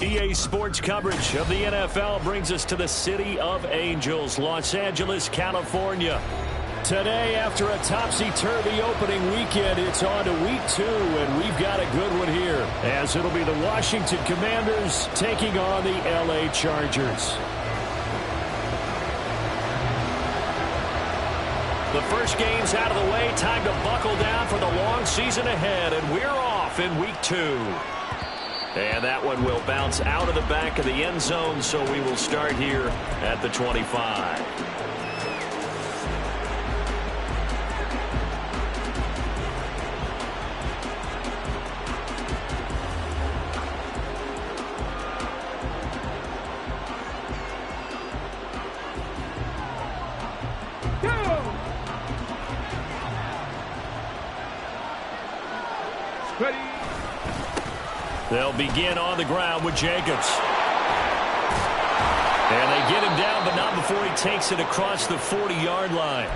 EA Sports coverage of the NFL brings us to the City of Angels, Los Angeles, California. Today, after a topsy-turvy opening weekend, it's on to week 2, and we've got a good one here, as it'll be the Washington Commanders taking on the LA Chargers. The first game's out of the way. Time to buckle down for the long season ahead, and we're off in week 2. And that one will bounce out of the back of the end zone, so we will start here at the 25. They'll begin on the ground with Jacobs. And they get him down, but not before he takes it across the 40-yard line.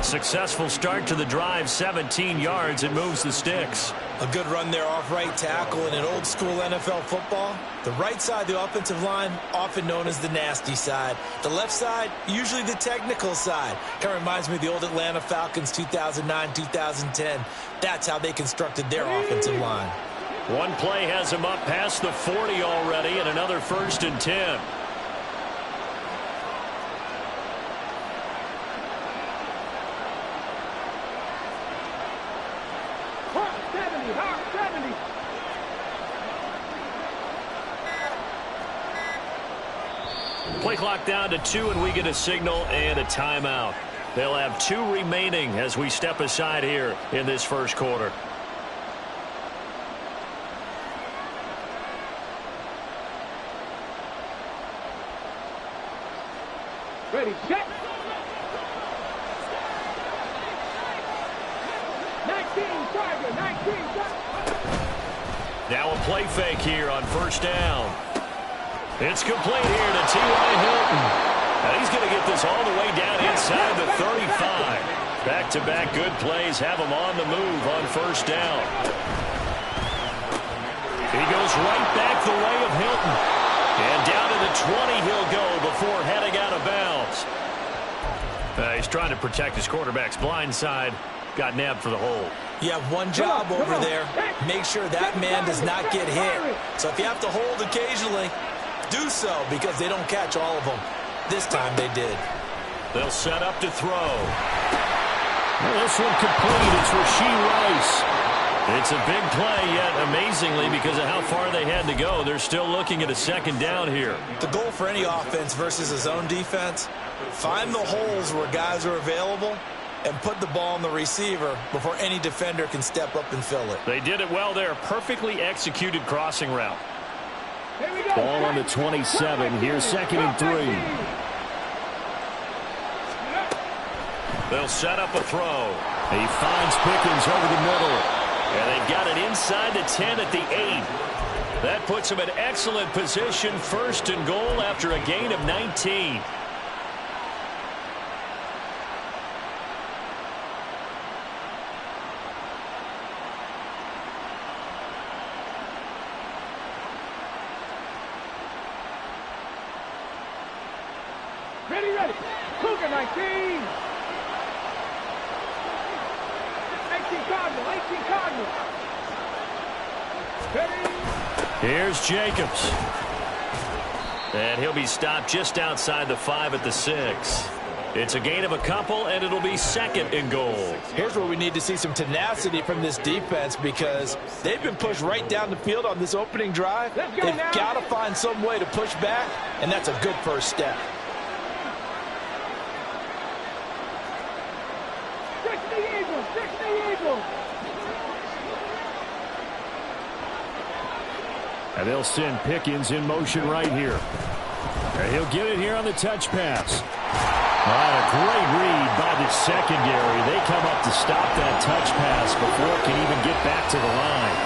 Successful start to the drive, 17 yards, and moves the sticks. A good run there off right tackle in an old-school NFL football. The right side, the offensive line, often known as the nasty side. The left side, usually the technical side. Kind of reminds me of the old Atlanta Falcons 2009-2010. That's how they constructed their offensive line. One play has him up past the 40 already, and another 1st and 10. Play clock down to 2, and we get a signal and a timeout. They'll have 2 remaining as we step aside here in this first quarter. Ready, set. 19, Charger, 19, now a play fake here on 1st down. It's complete here to T.Y. Hilton. And he's going to get this all the way down inside the 35. Back-to-back good plays have him on the move on 1st down. He goes right back the way of Hilton. And down to the 20 he'll go before heading out of bounds. He's trying to protect his quarterback's blind side. Got nabbed for the hold. You have one job over there. Make sure that man does not get hit. So if you have to hold occasionally, do so, because they don't catch all of them. This time they did. They'll set up to throw. Well, this one complete. It's Rashee Rice. It's a big play, yet amazingly, because of how far they had to go, they're still looking at a 2nd down here. The goal for any offense versus a zone defense, find the holes where guys are available and put the ball on the receiver before any defender can step up and fill it. They did it well there. Perfectly executed crossing route. Ball on the 27. Here's 2nd and 3. They'll set up a throw. He finds Pickens over the middle. And they've got it inside the 10 at the 8. That puts them in excellent position. 1st and goal after a gain of 19. Ready, ready. Cougar 19. 18 Cardinal, 18 Cardinal. Ready. Here's Jacobs. And he'll be stopped just outside the 5 at the 6. It's a gain of a couple, and it'll be 2nd and goal. Here's where we need to see some tenacity from this defense, because they've been pushed right down the field on this opening drive. They've got to find some way to push back, and that's a good first step. And they'll send Pickens in motion right here. And he'll get it here on the touch pass. A great read by the secondary. They come up to stop that touch pass before it can even get back to the line.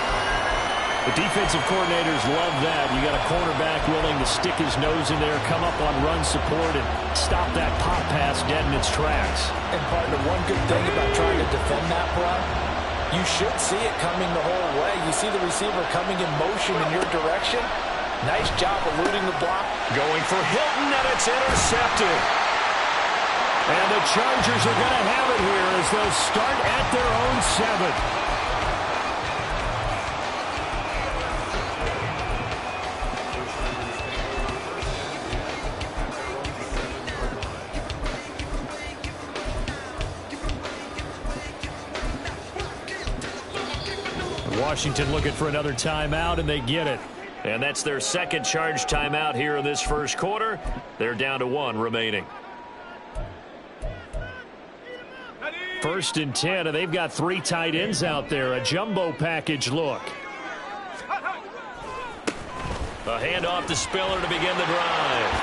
The defensive coordinators love that. You got a cornerback willing to stick his nose in there, come up on run support, and stop that pop pass dead in its tracks. And partner, one good thing about trying to defend that play, you should see it coming the whole way. You see the receiver coming in motion in your direction. Nice job eluding the block. Going for Hilton, and it's intercepted. And the Chargers are going to have it here as they'll start at their own 7. Washington looking for another timeout, and they get it. And that's their second charge timeout here in this first quarter. They're down to 1 remaining. 1st and 10, and they've got 3 tight ends out there. A jumbo package look. A handoff to Spiller to begin the drive.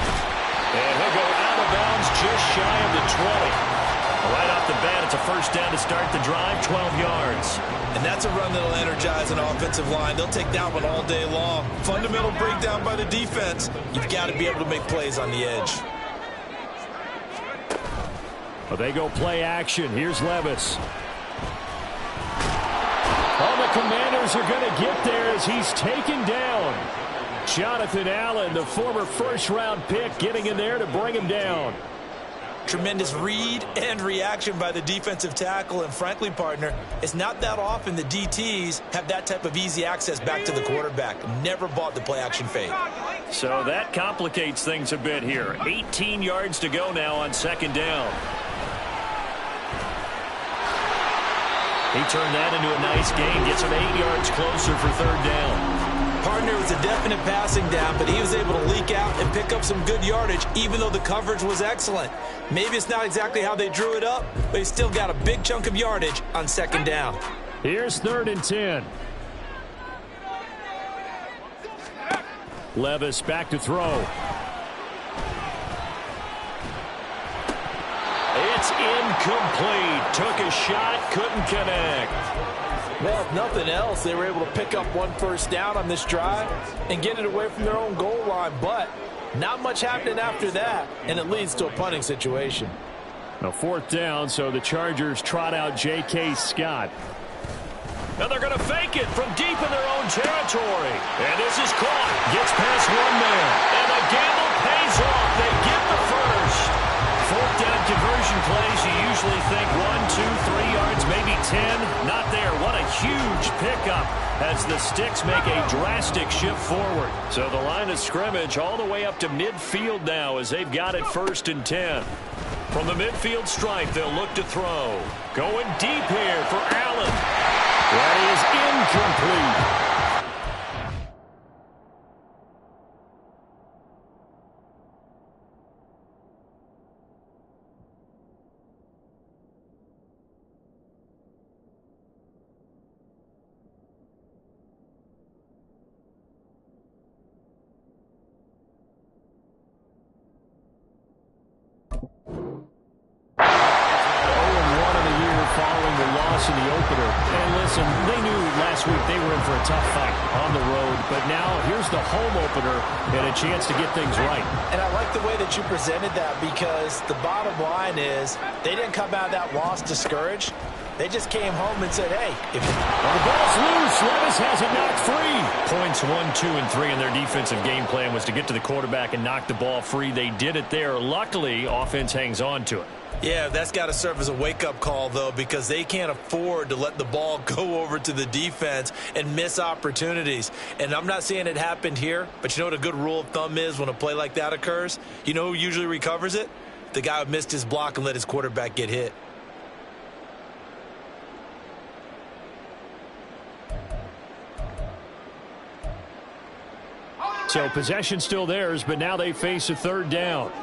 And he'll go out of bounds just shy of the 20. Right off the bat, it's a first down to start the drive, 12 yards. And that's a run that'll energize an offensive line. They'll take that one all day long. Fundamental breakdown by the defense. You've got to be able to make plays on the edge. Well, they go play action. Here's Levis. Oh, the Commanders are going to get there as he's taken down. Jonathan Allen, the former first-round pick, getting in there to bring him down. Tremendous read and reaction by the defensive tackle. And frankly, partner, it's not that often the DTs have that type of easy access back to the quarterback. Never bought the play-action fade. So that complicates things a bit here. 18 yards to go now on 2nd down. He turned that into a nice gain, gets him 8 yards closer for 3rd down. Partner was a definite passing down, but he was able to leak out and pick up some good yardage, even though the coverage was excellent. Maybe it's not exactly how they drew it up, but he still got a big chunk of yardage on 2nd down. Here's 3rd and 10. Levis back to throw. It's incomplete. Took a shot, couldn't connect. Well, if nothing else, they were able to pick up 1 first down on this drive and get it away from their own goal line. But not much happening after that, and it leads to a punting situation. Now 4th down, so the Chargers trot out J.K. Scott. Now they're going to fake it from deep in their own territory. And this is caught. Gets past 1 man. And the gamble pays off. They get the first. 4th down conversion plays, you usually think 1, 2, 3 yards, maybe 10. Not there. What a huge pickup as the Sticks make a drastic shift forward. So the line of scrimmage all the way up to midfield now as they've got it 1st and 10. From the midfield stripe, they'll look to throw. Going deep here for Allen. That is incomplete. In the opener. And listen, they knew last week they were in for a tough fight on the road, but now here's the home opener and a chance to get things right. And I like the way that you presented that, because the bottom line is they didn't come out of that loss discouraged. They just came home and said, hey, if the ball's loose, Levis has it knocked free. Points 1, 2, and 3 in their defensive game plan was to get to the quarterback and knock the ball free. They did it there. Luckily, offense hangs on to it. Yeah, that's got to serve as a wake-up call, though, because they can't afford to let the ball go over to the defense and miss opportunities. And I'm not saying it happened here, but you know what a good rule of thumb is when a play like that occurs? You know who usually recovers it? The guy who missed his block and let his quarterback get hit. So possession still theirs, but now they face a 3rd down.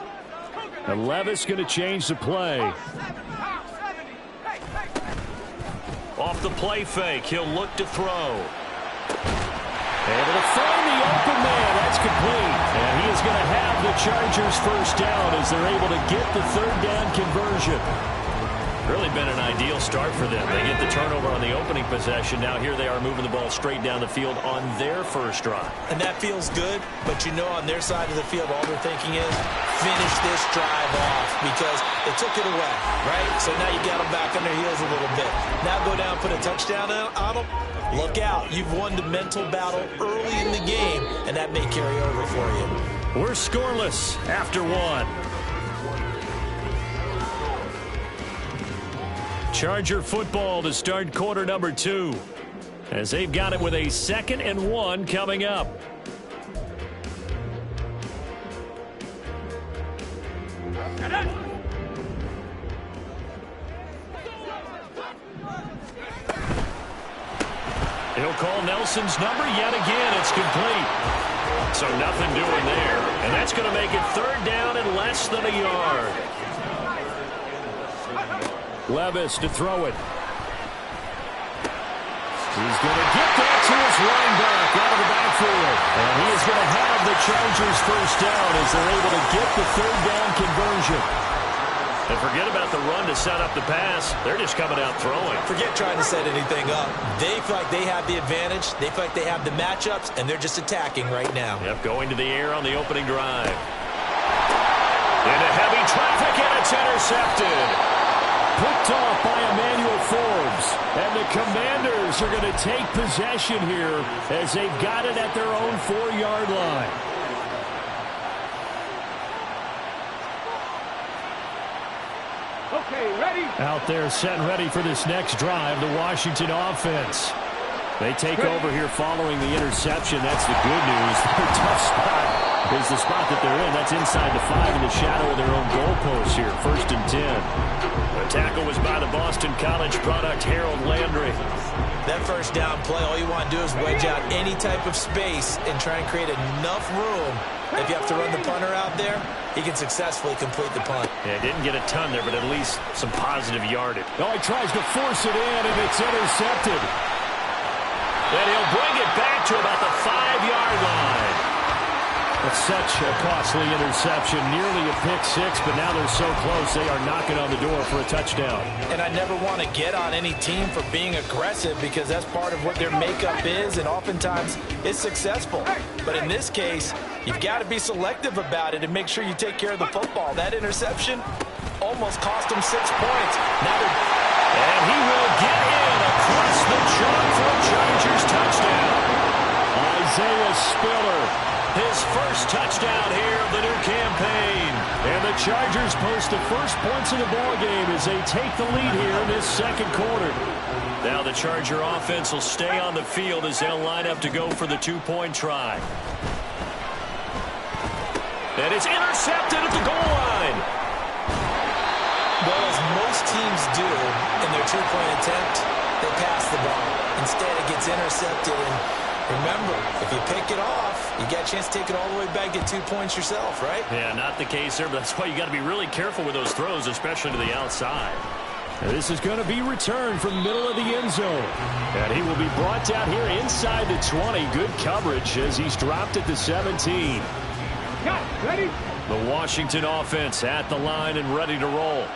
And Levis going to change the play. Off the play fake, he'll look to throw. Able to find the open man. That's complete. And he is going to have the Chargers first down as they're able to get the 3rd down conversion. Really been an ideal start for them. They get the turnover on the opening possession. Now here they are moving the ball straight down the field on their first drive. And that feels good, but you know on their side of the field all they're thinking is finish this drive off because they took it away, right? So now you got them back on their heels a little bit. Now go down, put a touchdown on them. Look out. You've won the mental battle early in the game, and that may carry over for you. We're scoreless after one. Charger football to start quarter number 2 as they've got it with a 2nd and 1 coming up. He'll call Nelson's number yet again. It's complete. So nothing doing there. And that's going to make it 3rd down and less than a yard. Levis to throw it. He's going to get that to his running back out of the backfield. And he is going to have the Chargers first down as they're able to get the 3rd down conversion. And forget about the run to set up the pass. They're just coming out throwing. Forget trying to set anything up. They feel like they have the advantage. They feel like they have the matchups, and they're just attacking right now. Yep, going to the air on the opening drive. Into heavy traffic, and it's intercepted. Picked off by Emmanuel Forbes. And the Commanders are going to take possession here as they've got it at their own 4-yard line. Okay, ready? Out there set and ready for this next drive, the Washington offense. They take over here following the interception. That's the good news. Their tough spot is the spot that they're in. That's inside the 5 in the shadow of their own goalpost here. 1st and 10. The tackle was by the Boston College product, Harold Landry. That first down play, all you want to do is wedge out any type of space and try and create enough room. If you have to run the punter out there, he can successfully complete the punt. Yeah, didn't get a ton there, but at least some positive yardage. Oh, he tries to force it in, and it's intercepted. And he'll bring it back to about the 5-yard line. That's such a costly interception, nearly a pick-6, but now they're so close they are knocking on the door for a touchdown. And I never want to get on any team for being aggressive because that's part of what their makeup is, and oftentimes it's successful. But in this case, you've got to be selective about it and make sure you take care of the football. That interception almost cost them 6 points. Now and he will get in across the chalk for a Chargers touchdown. Isaiah Spiller, his first touchdown here of the new campaign. And the Chargers post the first points of the ballgame as they take the lead here in this 2nd quarter. Now the Charger offense will stay on the field as they'll line up to go for the 2-point try. And it's intercepted at the goal line. Well, as most teams do in their 2-point attempt, they pass the ball. Instead, it gets intercepted. And remember, if you pick it off, you got a chance to take it all the way back, get 2 points yourself, right? Yeah, not the case there, but that's why you got to be really careful with those throws, especially to the outside. And this is going to be returned from the middle of the end zone. And he will be brought down here inside the 20. Good coverage as he's dropped at the 17. Got it. Ready? The Washington offense at the line and ready to roll.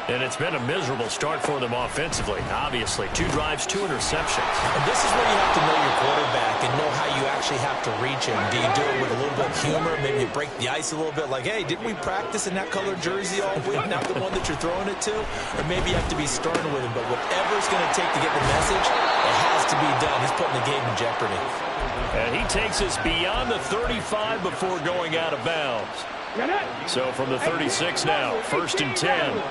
And it's been a miserable start for them offensively. Obviously, 2 drives, 2 interceptions. And this is where you have to know your quarterback and know how you actually have to reach him. Do you do it with a little bit of humor? Maybe you break the ice a little bit like, hey, didn't we practice in that colored jersey all week? Not the one that you're throwing it to? Or maybe you have to be stern with him. But whatever it's going to take to get the message, it has to be done. He's putting the game in jeopardy. And he takes us beyond the 35 before going out of bounds. So from the 36 now, 1st and 10.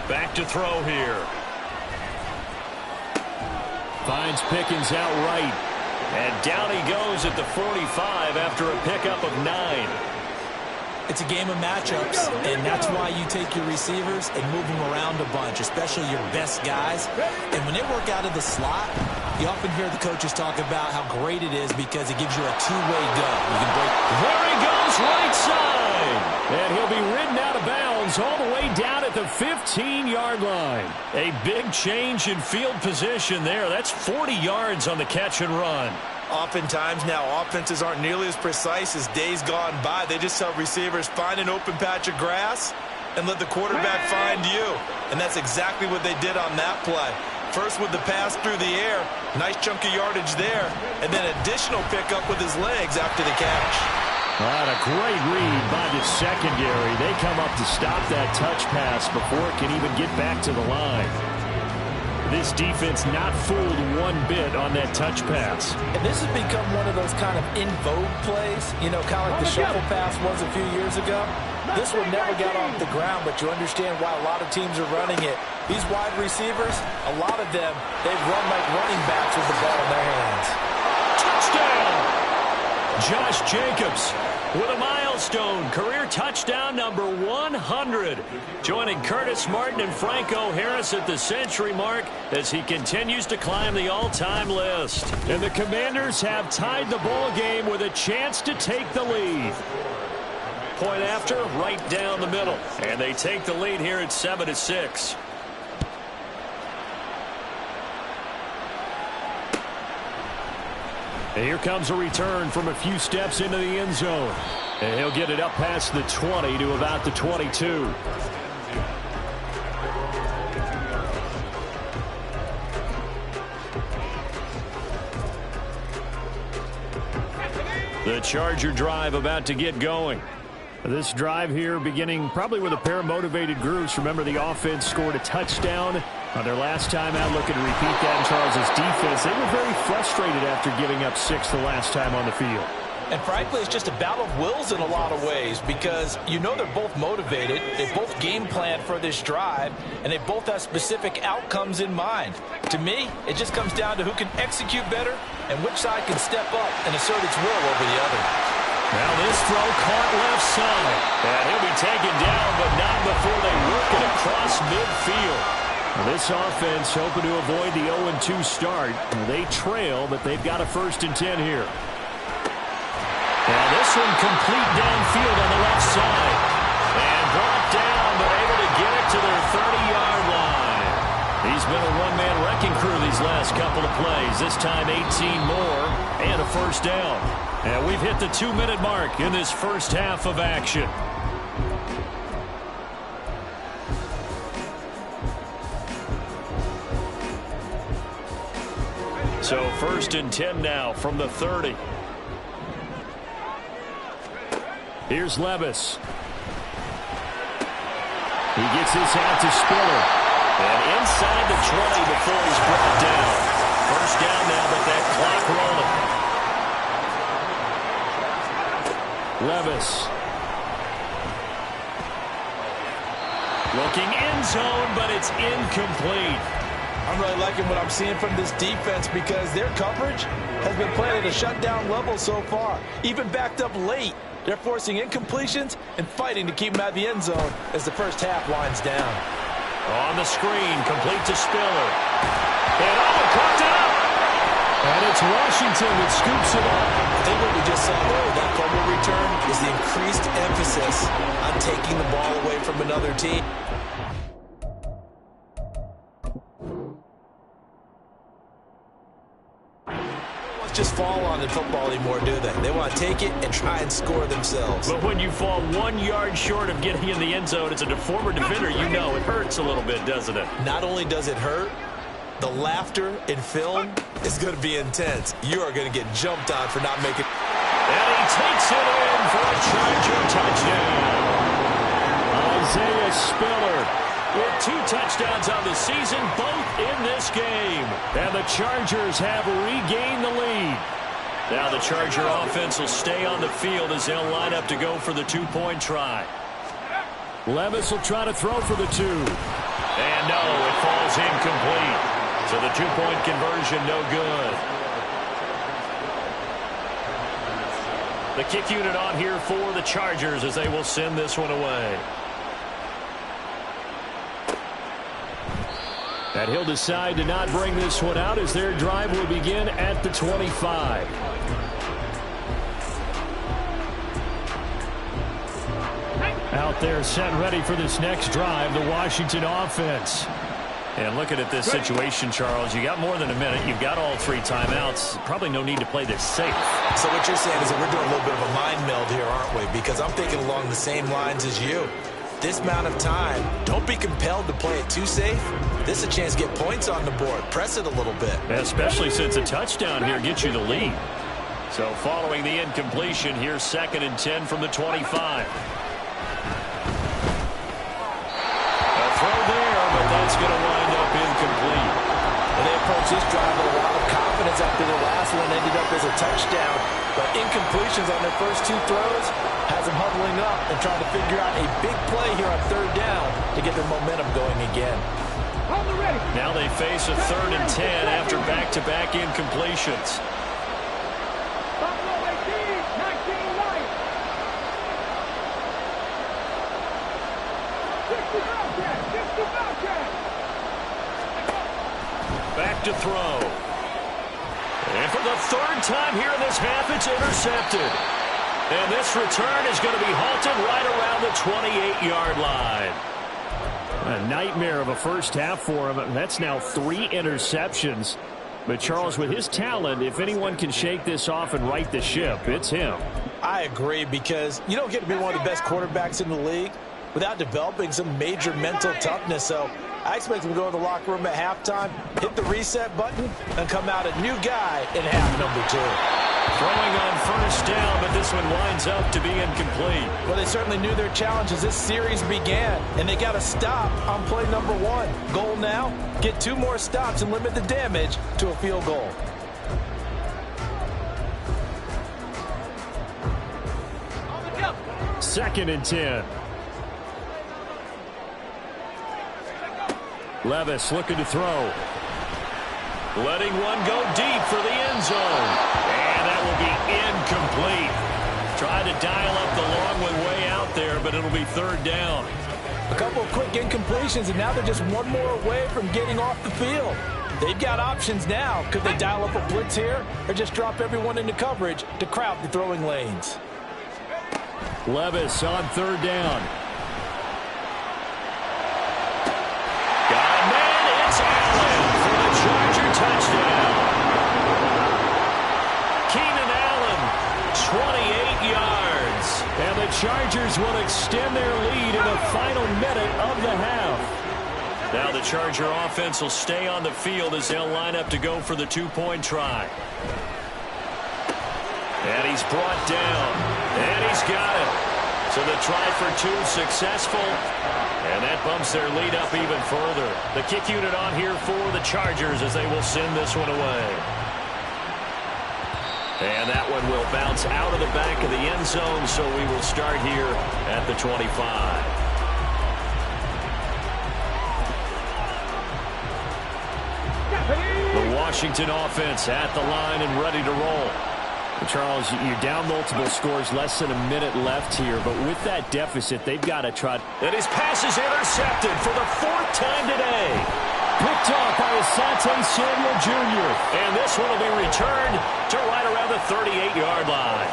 Back to throw here. Finds Pickens outright. And down he goes at the 45 after a pickup of 9. It's a game of matchups, and that's why you take your receivers and move them around a bunch, especially your best guys. And when they work out of the slot, you often hear the coaches talk about how great it is because it gives you a two-way go. You can break. There he goes, right side. And he'll be ridden out of bounds all the way down at the 15-yard line. A big change in field position there. That's 40 yards on the catch and run. Oftentimes now offenses aren't nearly as precise as days gone by. They just tell receivers, find an open patch of grass and let the quarterback find you. And that's exactly what they did on that play. First with the pass through the air, nice chunk of yardage there, and then additional pickup with his legs after the catch. A great read by the secondary. They come up to stop that touch pass before it can even get back to the line. This defense not fooled one bit on that touch pass. And this has become one of those kind of in vogue plays, you know, kind of like the shuffle pass was a few years ago. This one never got off the ground, but you understand why a lot of teams are running it. These wide receivers, a lot of them, they've run like running backs with the ball in their hands. Touchdown! Josh Jacobs with a milestone career touchdown number 100. Joining Curtis Martin and Franco Harris at the century mark as he continues to climb the all-time list. And the Commanders have tied the ball game with a chance to take the lead. Point after, right down the middle. And they take the lead here at 7-6. And here comes a return from a few steps into the end zone. And he'll get it up past the 20 to about the 22. The Charger drive about to get going. This drive here beginning probably with a pair of motivated groups. Remember, the offense scored a touchdown on their last time out. Looking to repeat that in Charles' defense. They were very frustrated after giving up 6 the last time on the field. And frankly, it's just a battle of wills in a lot of ways because you know they're both motivated. They both game plan for this drive, and they both have specific outcomes in mind. To me, it just comes down to who can execute better and which side can step up and assert its will over the other. Now this throw caught left side. And he'll be taken down, but not before they work it across midfield. Now this offense hoping to avoid the 0-2 start. They trail, but they've got a 1st and 10 here. Now this one complete downfield on the left side. And brought down, but able to get it to their 30-yard line. He's been a one-man wrecking crew these last couple of plays. This time 18 more and a 1st down. And we've hit the 2-minute mark in this first half of action. So 1st and 10 now from the 30. Here's Levis. He gets this out to Spiller. And inside the 20 before he's brought down. 1st down now, but that clock rolling. Levis. Looking end zone, but it's incomplete. I'm really liking what I'm seeing from this defense because their coverage has been playing at a shutdown level so far. Even backed up late, they're forcing incompletions and fighting to keep them out of the end zone as the first half winds down. On the screen, complete to Spiller. And caught up. And it's Washington that scoops it up. I think what we just saw there with that fumble return is the increased emphasis on taking the ball away from another team. Just fall on in football anymore, do they? They want to take it and try and score themselves. But when you fall 1 yard short of getting in the end zone as a former defender, you know it hurts a little bit, doesn't it? Not only does it hurt, the laughter in film is going to be intense. You are going to get jumped on for not making. And he takes it in for a Charger touchdown. Isaiah Spiller with 2 touchdowns on the season, both in this game. And the Chargers have regained the lead. Now the Charger offense will stay on the field as they'll line up to go for the 2-point try. Levis will try to throw for the 2. And no, it falls incomplete. So the 2-point conversion no good. The kick unit on here for the Chargers as they will send this one away. And he'll decide to not bring this one out as their drive will begin at the 25. Out there set ready for this next drive, the Washington offense. And looking at this situation, Charles, you got more than a minute. You've got all 3 timeouts. Probably no need to play this safe. So what you're saying is that we're doing a little bit of a mind meld here, aren't we? Because I'm thinking along the same lines as you. this amount of time, don't be compelled to play it too safe. This is a chance to get points on the board. Press it a little bit. Especially since a touchdown here gets you the lead. So following the incompletion, here's 2nd and 10 from the 25. A throw there, but that's going to wind up incomplete. And they approach this drive with a lot of confidence after the last one ended up as a touchdown. But incompletions on their first 2 throws has them huddling up and trying to figure out a big play here on 3rd down to get their momentum going again. Now they face a 3rd and 10 after back-to-back incompletions. Back to throw. And for the 3rd time here in this half, it's intercepted. And this return is going to be halted right around the 28-yard line. A nightmare of a first half for him. That's now 3 interceptions. But Charles, with his talent, if anyone can shake this off and right the ship, it's him. I agree, because you don't get to be one of the best quarterbacks in the league without developing some major mental toughness. So I expect him to go to the locker room at halftime, hit the reset button, and come out a new guy in half number 2. Throwing on 1st down, but this one winds up to be incomplete. Well, they certainly knew their challenge as this series began, and they got to stop on play number 1. Goal now, get 2 more stops and limit the damage to a field goal. Second and 10. Levis looking to throw. Letting one go deep for the end zone. And that will be incomplete. Tried to dial up the long one way out there, but it'll be 3rd down. A couple of quick incompletions, and now they're just 1 more away from getting off the field. They've got options now. Could they dial up a blitz here or just drop everyone into coverage to crowd the throwing lanes? Levis on 3rd down. Got a man. It's Allen for the Charger touchdown. Keenan Allen, 28 yards. And the Chargers will extend their lead in the final minute of the half. Now the Charger offense will stay on the field as they'll line up to go for the 2-point try. And he's brought down. And he's got it. So the try for 2 successful. And that bumps their lead up even further. The kick unit on here for the Chargers as they will send this one away. And that one will bounce out of the back of the end zone, so we will start here at the 25. The Washington offense at the line and ready to roll. Charles, you're down multiple scores, less than a minute left here, but with that deficit, they've got to try. And his pass is intercepted for the 4th time today. Picked off by Asante Samuel Jr. And this one will be returned to right around the 38-yard line.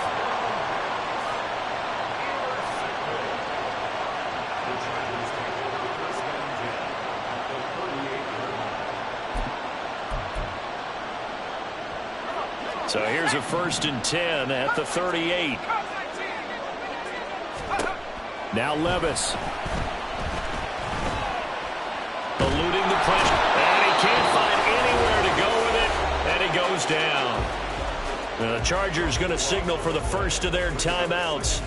So here's a 1st and 10 at the 38. Now Levis. Eluding the pressure. And he can't find anywhere to go with it. And he goes down. The Chargers going to signal for the first of their timeouts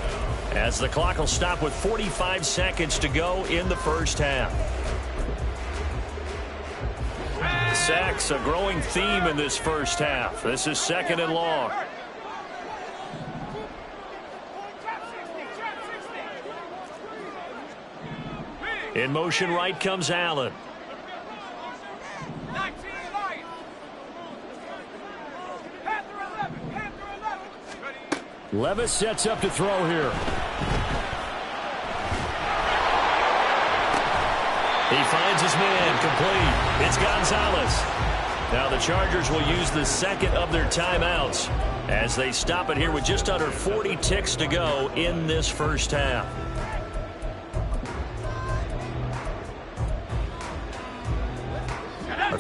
as the clock will stop with 45 seconds to go in the first half. Sacks, a growing theme in this first half. This is 2nd and long. In motion right comes Allen. Levis sets up to throw here. He finds his man, complete. It's Gonzalez. Now the Chargers will use the 2nd of their timeouts as they stop it here with just under 40 ticks to go in this first half.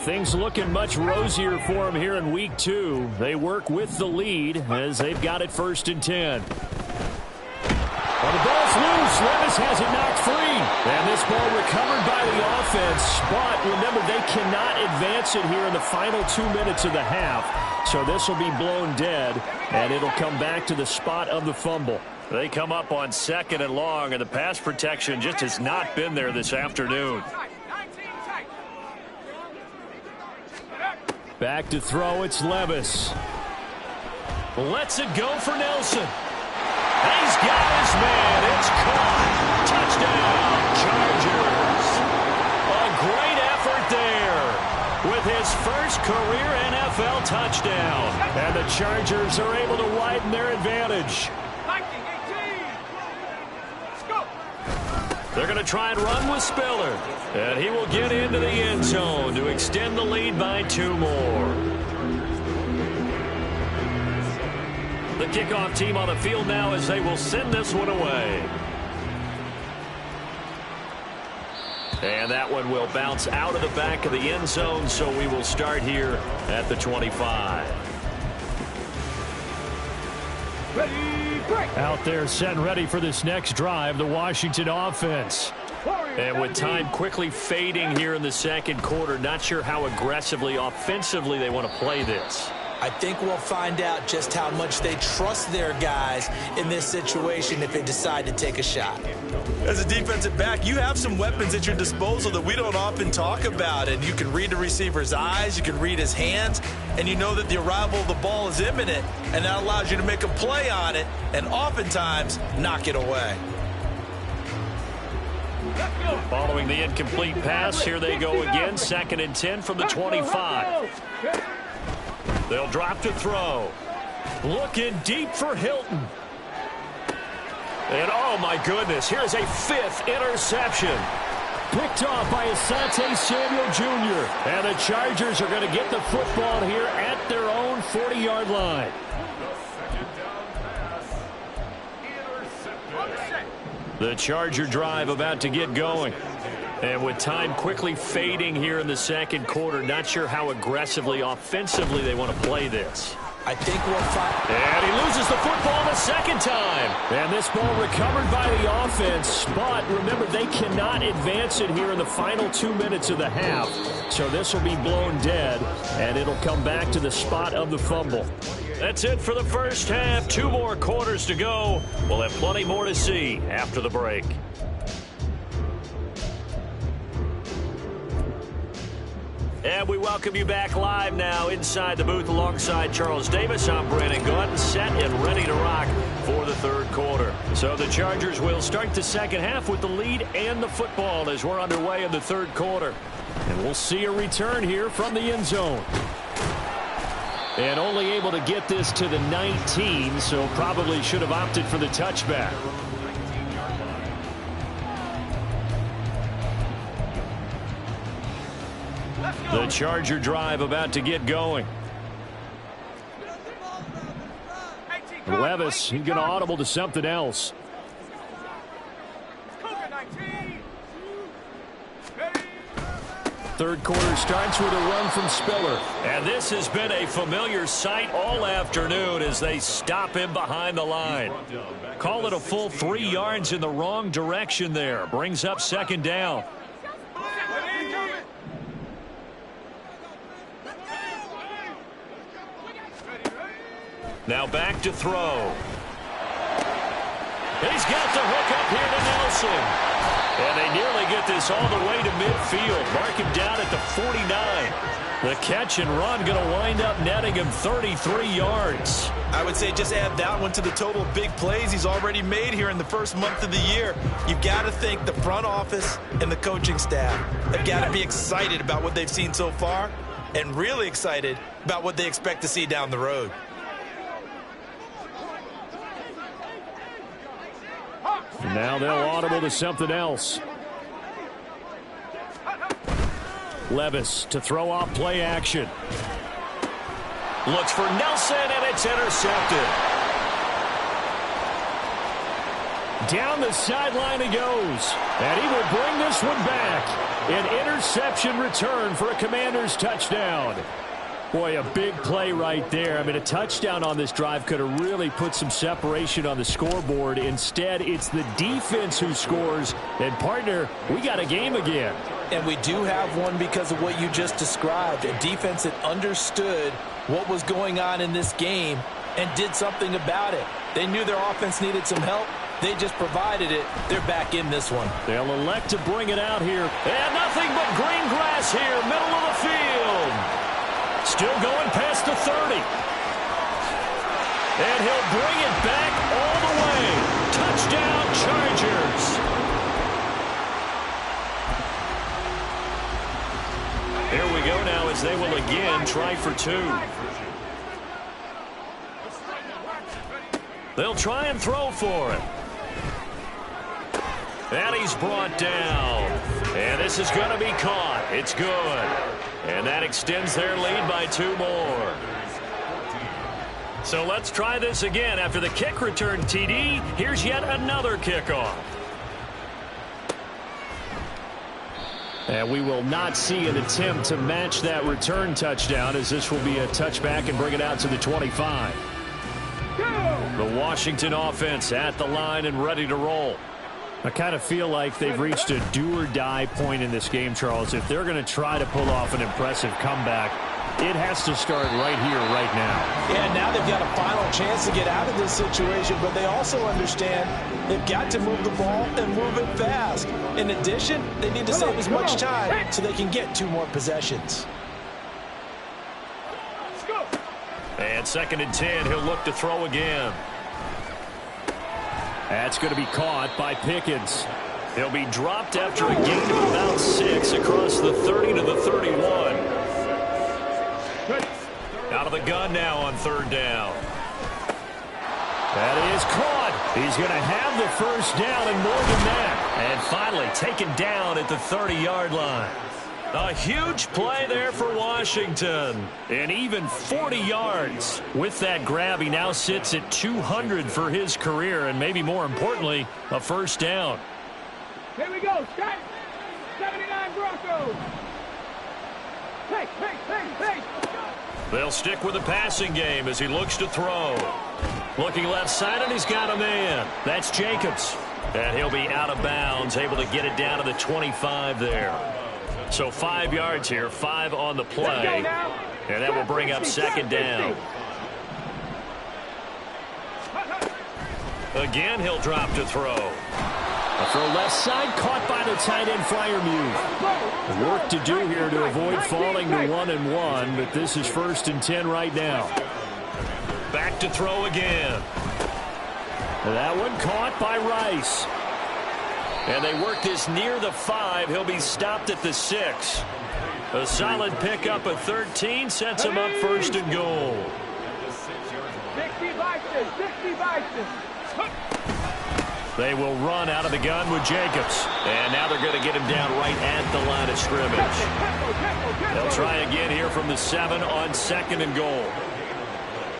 Things looking much rosier for them here in week 2. They work with the lead as they've got it 1st and 10. Well, the ball's loose. Levis has it knocked free. And this ball recovered by the offense, but remember, they cannot advance it here in the final 2 minutes of the half. So this will be blown dead, and it'll come back to the spot of the fumble. They come up on 2nd and long, and the pass protection just has not been there this afternoon. Back to throw, it's Levis. Lets it go for Nelson. He's got his man. It's caught. Touchdown, Chargers. A great effort there with his first career NFL touchdown. And the Chargers are able to widen their advantage. They're going to try and run with Spiller. And he will get into the end zone to extend the lead by 2 more. The kickoff team on the field now as they will send this one away. And that one will bounce out of the back of the end zone, so we will start here at the 25. Ready, break. Out there set and ready for this next drive, the Washington offense. And with time quickly fading here in the second quarter, not sure how aggressively, offensively they want to play this. I think we'll find out just how much they trust their guys in this situation if they decide to take a shot. As a defensive back, you have some weapons at your disposal that we don't often talk about. And you can read the receiver's eyes, you can read his hands, and you know that the arrival of the ball is imminent, and that allows you to make a play on it and oftentimes knock it away. Following the incomplete pass, here they go again, 2nd and 10 from the 25. They'll drop to throw. Looking deep for Hilton. And oh my goodness, here's a 5th interception. Picked off by Asante Samuel Jr. And the Chargers are going to get the football here at their own 40-yard line. The Charger drive about to get going. And with time quickly fading here in the second quarter, not sure how aggressively, offensively they want to play this. I think we'll find. And he loses the football the second time. And this ball recovered by the offense. But remember, they cannot advance it here in the final 2 minutes of the half. So this will be blown dead, and it'll come back to the spot of the fumble. That's it for the first half. 2 more quarters to go. We'll have plenty more to see after the break. And we welcome you back live now inside the booth alongside Charles Davis. I'm Brandon Gordon, set and ready to rock for the third quarter. So the Chargers will start the second half with the lead and the football as we're underway in the third quarter. And we'll see a return here from the end zone. And only able to get this to the 19, so probably should have opted for the touchback. The Charger drive about to get going. Levis, he's going to audible to something else. Third quarter starts with a run from Spiller. And this has been a familiar sight all afternoon as they stop him behind the line. Call it a full 3 yards in the wrong direction there. Brings up second down. Now back to throw. He's got the hook up here to Nelson. And they nearly get this all the way to midfield. Mark him down at the 49. The catch and run going to wind up netting him 33 yards. I would say just add that one to the total of big plays he's already made here in the first month of the year. You've got to think the front office and the coaching staff have got to be excited about what they've seen so far and really excited about what they expect to see down the road. Now they'll audible to something else. Levis to throw off play action. Looks for Nelson, and it's intercepted. Down the sideline he goes. And he will bring this one back. An interception return for a Commanders touchdown. Boy, a big play right there. I mean, a touchdown on this drive could have really put some separation on the scoreboard. Instead, it's the defense who scores. And, partner, we got a game again. And we do have one because of what you just described. A defense that understood what was going on in this game and did something about it. They knew their offense needed some help. They just provided it. They're back in this one. They'll elect to bring it out here. And nothing but green grass here, middle of the field. Still going past the 30. And he'll bring it back all the way. Touchdown, Chargers. Here we go now as they will again try for 2. They'll try and throw for it. And he's brought down. And this is going to be caught. It's good. And that extends their lead by 2 more. So let's try this again. After the kick return TD, here's yet another kickoff. And we will not see an attempt to match that return touchdown, as this will be a touchback and bring it out to the 25. The Washington offense at the line and ready to roll. I kind of feel like they've reached a do-or-die point in this game, Charles. If they're going to try to pull off an impressive comeback, it has to start right here, right now. Yeah, now they've got a final chance to get out of this situation, but they also understand they've got to move the ball and move it fast. In addition, they need to save as much time so they can get 2 more possessions. And 2nd and 10, he'll look to throw again. That's going to be caught by Pickens. He'll be dropped after a gain of about 6 across the 30 to the 31. Out of the gun now on 3rd down. That is caught. He's going to have the first down and more than that. And finally taken down at the 30-yard line. A huge play there for Washington. And even 40 yards. With that grab, he now sits at 200 for his career. And maybe more importantly, a first down. Here we go. Start. 79 Broncos. Hey. They'll stick with the passing game as he looks to throw. Looking left side, and he's got a man. That's Jacobs. And he'll be out of bounds, able to get it down to the 25 there. So 5 yards here, 5 on the play. And that will bring up 2nd down. Again, he'll drop to throw. A throw left side, caught by the tight end Freiermuth. Work to do here to avoid falling to 1-1, but this is 1st and 10 right now. Back to throw again. That one caught by Rice. And they work this near the 5. He'll be stopped at the 6. A solid pickup of 13 sets him up 1st and goal. 60 Vikings. They will run out of the gun with Jacobs. And now they're going to get him down right at the line of scrimmage. They'll try again here from the 7 on 2nd and goal.